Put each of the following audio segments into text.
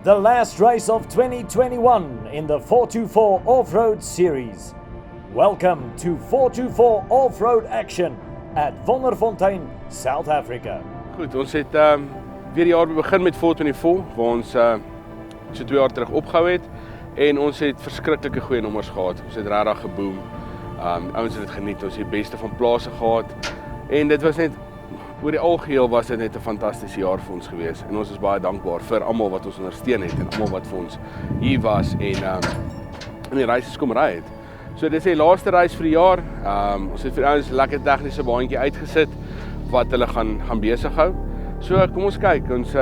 The last race of 2021 in the 424 Off-Road Series. Welcome to 424 Off-Road action at Wonderfontein, South Africa. Goed, ons het weer die jaar begin met 424 waar ons so 2 jaar terug opgehou het en ons het verskriklike goeie nommers gehad. Ons het regtig geboom. Ouens het dit geniet. Ons het die beste van plase gehad en dit was net oor die algeheel was dit net 'n fantastiese jaar vir ons gewees en ons is baie dankbaar vir almal wat ons ondersteun het en almal wat vir ons hier was en die reis kom ry het. So dit is die laaste reis vir die jaar. Ons het vir ouens 'n lekker tegniese baantjie uitgesit wat hulle gaan besig hou. So kom ons kyk. Ons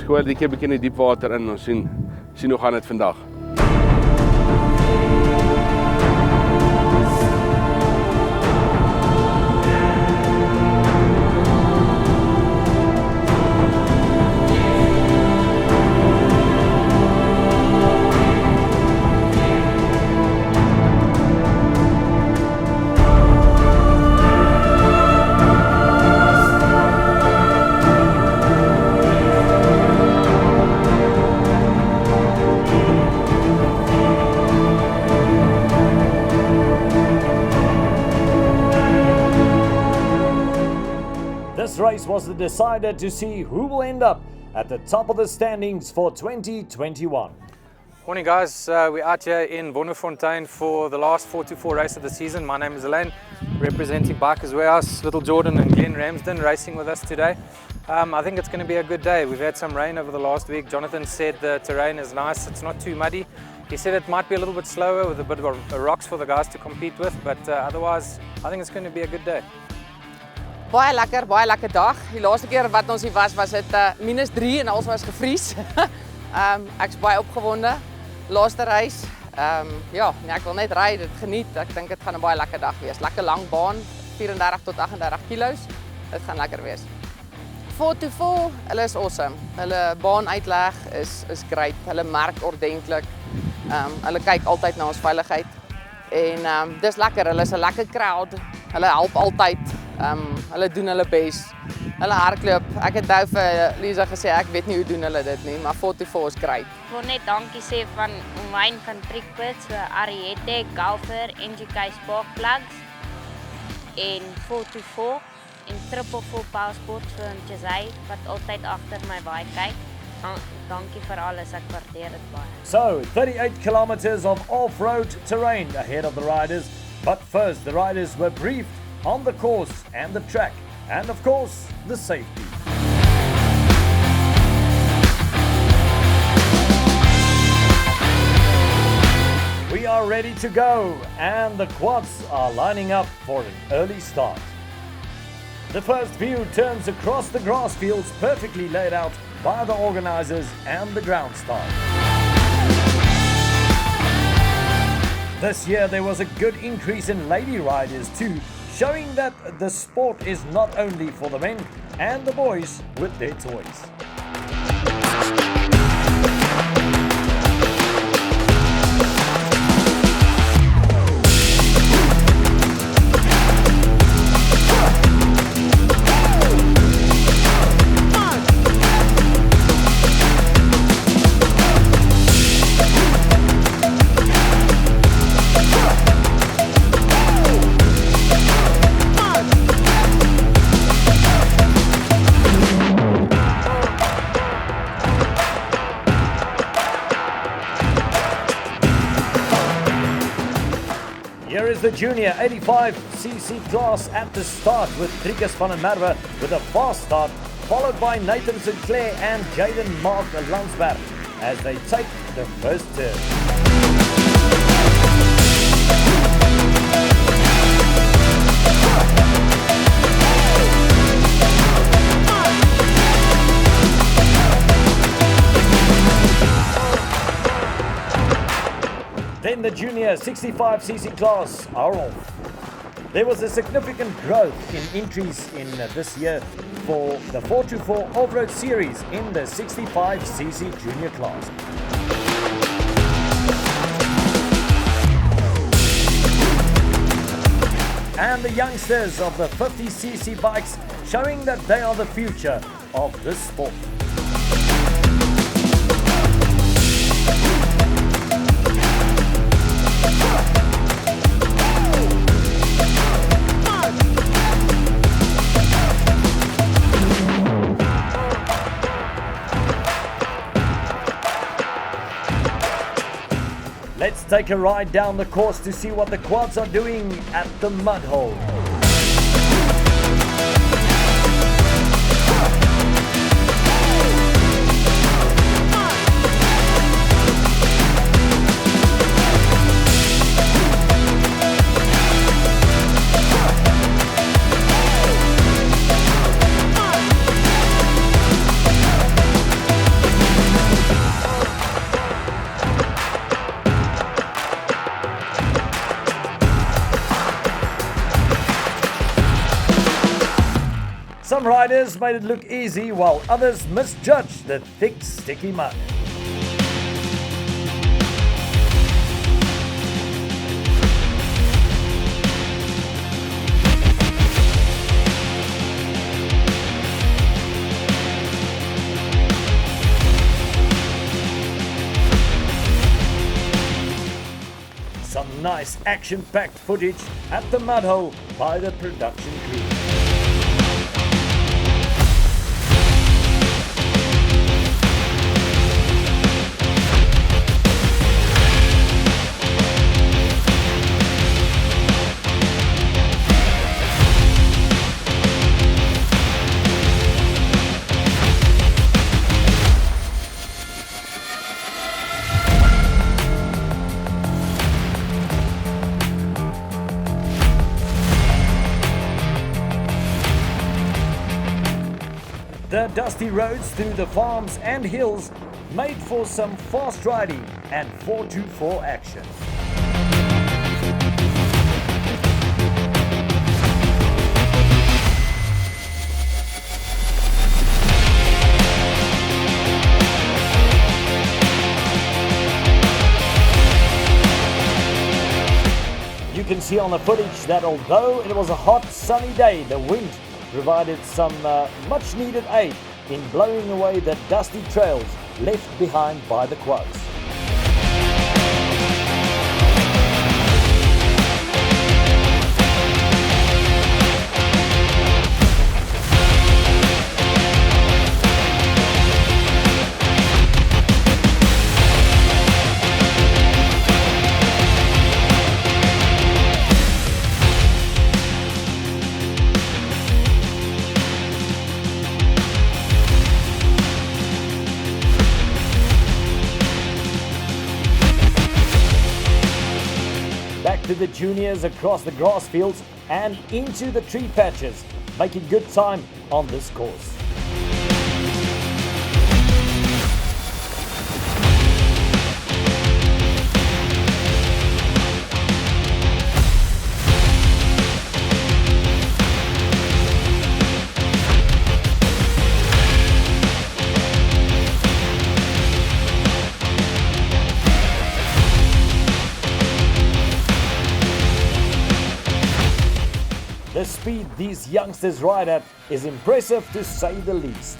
gooi dit 'n bietjie in die diep water in. Ons sien hoe gaan dit vandag. This race was the decider to see who will end up at the top of the standings for 2021. Morning guys, we're out here in Wonderfontein for the last 424 race of the season. My name is Elaine, representing Bikers Warehouse. Little Jordan and Glenn Ramsden racing with us today. I think it's going to be a good day. We've had some rain over the last week. Jonathan said the terrain is nice, it's not too muddy. He said it might be a little bit slower with a bit of rocks for the guys to compete with, but otherwise I think it's going to be a good day. Baie lekker dag. Die laaste keer wat ons hier was dit -3 en alles was gevries. Ek's baie opgewonde. Laaste reis. Ek wil net ry, dit geniet. Ek dink dit gaan 'n baie lekker dag wees. Lekker lang baan, 34 tot 38 kilos. Dit gaan lekker wees. 424, hulle is awesome. Hulle baanuitleg is great. Hulle merk ordentlik. Hulle kyk altyd na ons veiligheid. En dis lekker. Hulle is 'n lekker crowd. Hulle help altyd. Hulle doen hulle bes. Hulle hardloop. Ek het nou vir Lisa gesê ek weet nie hoe doen hulle dit nie, maar 424 is great. Ek wil net dankie sê van Wayne van Trickpits vir Ariette, Golfer, NGK Spark Plugs en 424 en 444 Powersport vir Jazzy wat altyd agter my baie kyk. Dankie vir alles, ek waardeer dit baie. So, 38 kilometers of off-road terrain ahead of the riders, but first the riders were briefed on the course and the track, and of course, the safety. We are ready to go, and the quads are lining up for an early start. The first view turns across the grass fields perfectly laid out by the organizers and the ground staff. This year there was a good increase in lady riders too, showing that the sport is not only for the men and the boys with their toys. Here is the junior 85cc class at the start with Trikus van der Merwe with a fast start, followed by Nathan Sinclair and Jaden Mark Landsberg as they take the first turn. Then the junior 65cc class are off. There was a significant growth in entries in this year for the 424 Off-Road Series in the 65cc junior class. And the youngsters of the 50cc bikes showing that they are the future of this sport. Let's take a ride down the course to see what the quads are doing at the mud hole. Some riders made it look easy, while others misjudged the thick, sticky mud. Some nice action-packed footage at the mud hole by the production crew. The dusty roads through the farms and hills made for some fast riding and 4x4 action. You can see on the footage that although it was a hot, sunny day, the wind provided some much needed aid in blowing away the dusty trails left behind by the quads. Back to the juniors across the grass fields and into the tree patches, making good time on this course. The speed these youngsters ride at is impressive to say the least.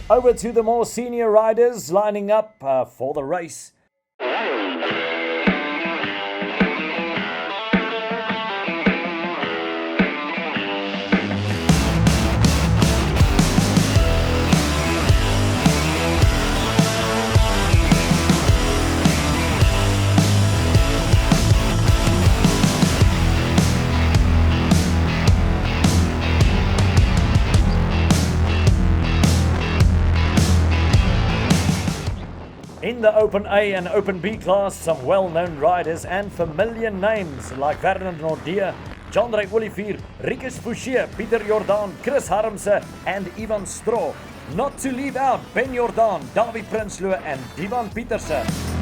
Over to the more senior riders lining up for the race. In the Open A and Open B class, some well-known riders and familiar names like Werner Nordea, Jandre Olivier, Rikus Fouchier, Pieter Jordan, Chris Harmse and Ivan Stroh. Not to leave out Ben Jordan, David Prinsloo and Divan Pieterse.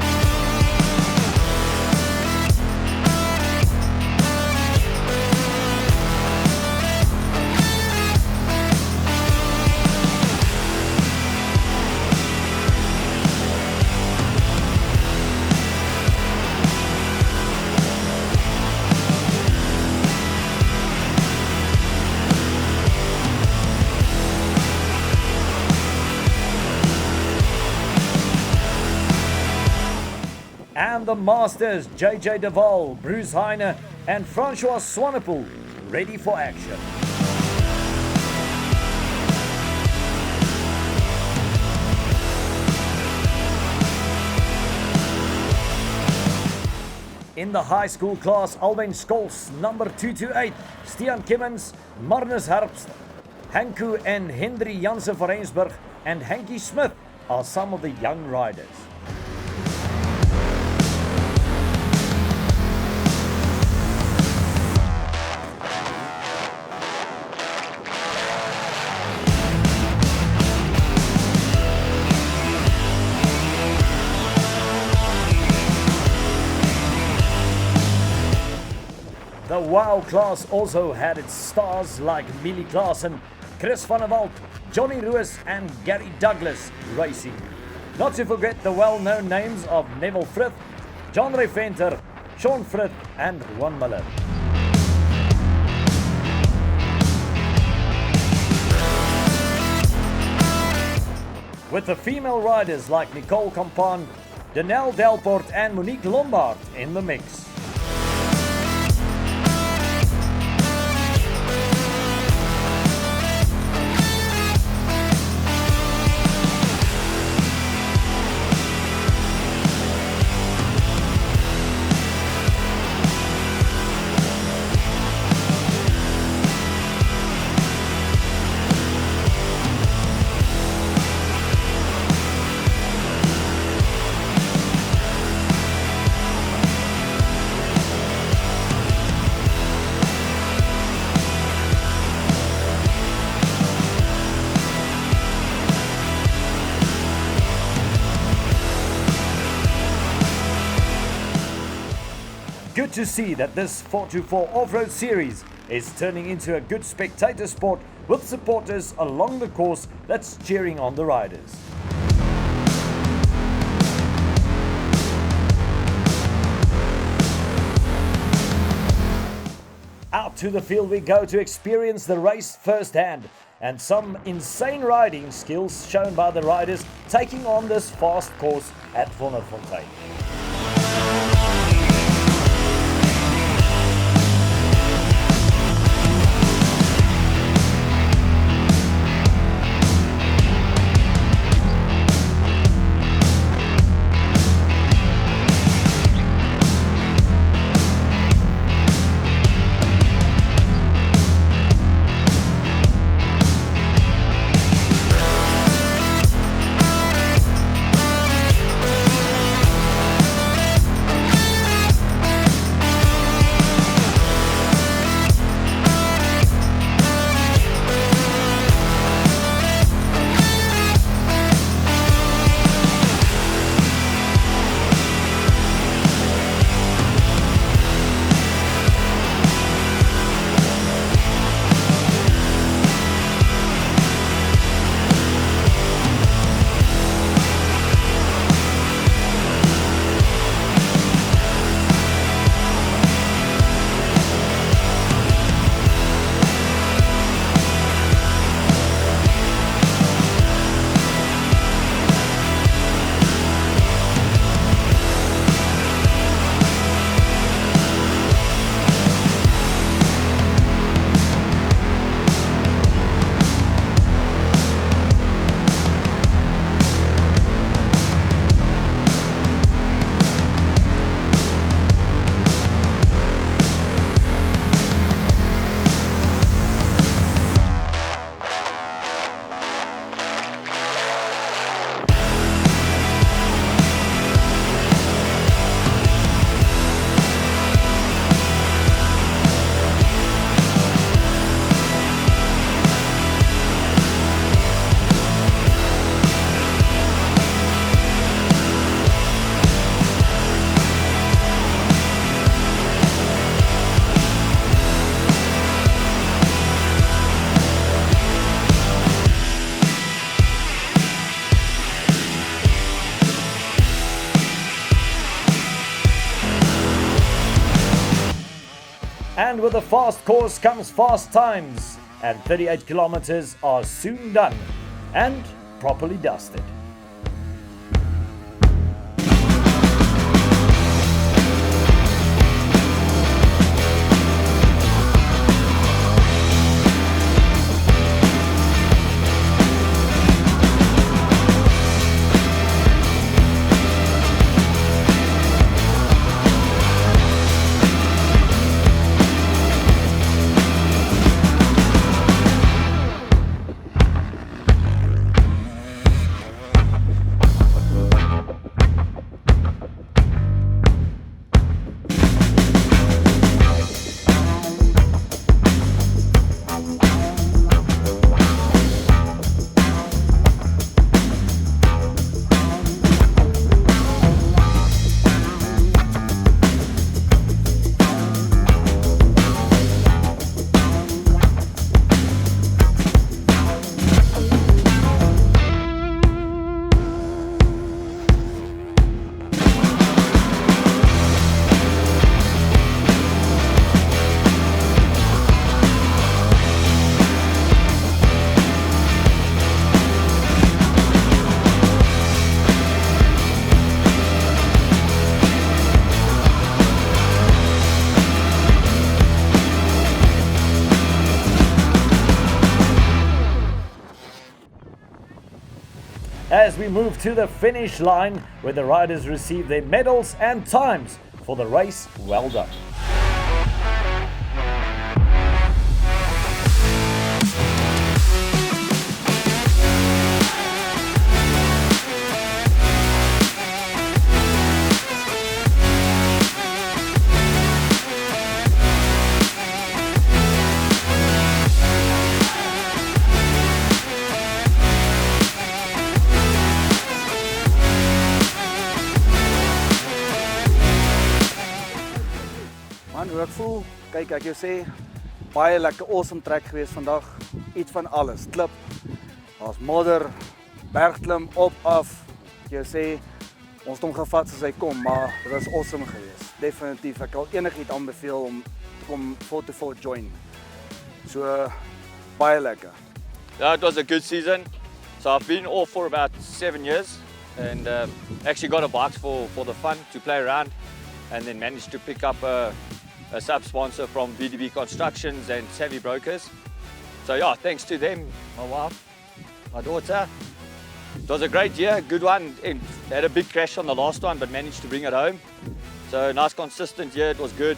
And the Masters, JJ Deval, Bruce Heine and Francois Swanepoel ready for action. In the high school class, Alwyn Scholes, number 228, Stian Kimmins, Marnus Herbst, Hanku and Hendry Jansen van Rensburg and Hankie Smith are some of the young riders. The WOW class also had its stars like Millie Klaasen, Chris van der Walt, Johnny Roos and Gary Douglas racing. Not to forget the well-known names of Neville Frith, John Ray Venter, Sean Frith and Juan Miller. With the female riders like Nicole Campan, Danelle Delport and Monique Lombard in the mix. Good to see that this 4x4 off-road series is turning into a good spectator sport with supporters along the course that's cheering on the riders. Out to the field we go to experience the race firsthand and some insane riding skills shown by the riders taking on this fast course at Wonderfontein. And with a fast course comes fast times, and 38 kilometers are soon done and properly dusted. As we move to the finish line, where the riders receive their medals and times for the race well done. Man, hoe ek voel, kyk ek jou sê, baie lekker awesome trek gewees vandag, iets van alles, klip, daar's modder, bergklim, op, af, ek jou sê, ons het hom gevat soos hy kom, maar dit was awesome gewees, definitief, ek kan enigiets aanbeveel om te kom 4x4 join, so, baie lekker. Yeah, it was a good season, so I've been off for about 7 years, and actually got a bike for the fun, to play around, and then managed to pick up a sub-sponsor from VDB Constructions and Savvy Brokers. So yeah, thanks to them, my wife, my daughter. It was a great year, good one. And had a big crash on the last one, but managed to bring it home. So nice consistent year, it was good.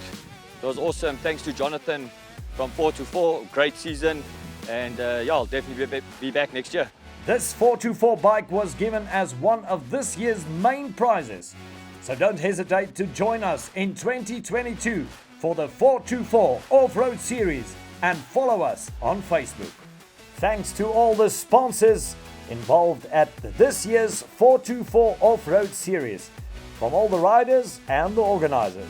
It was awesome, thanks to Jonathan from 4x4, great season. And yeah, I'll definitely be back next year. This 4x4 bike was given as one of this year's main prizes. So don't hesitate to join us in 2022 for the 4x4 Off-Road Series and follow us on Facebook. Thanks to all the sponsors involved at this year's 4x4 Off-Road Series, from all the riders and the organizers.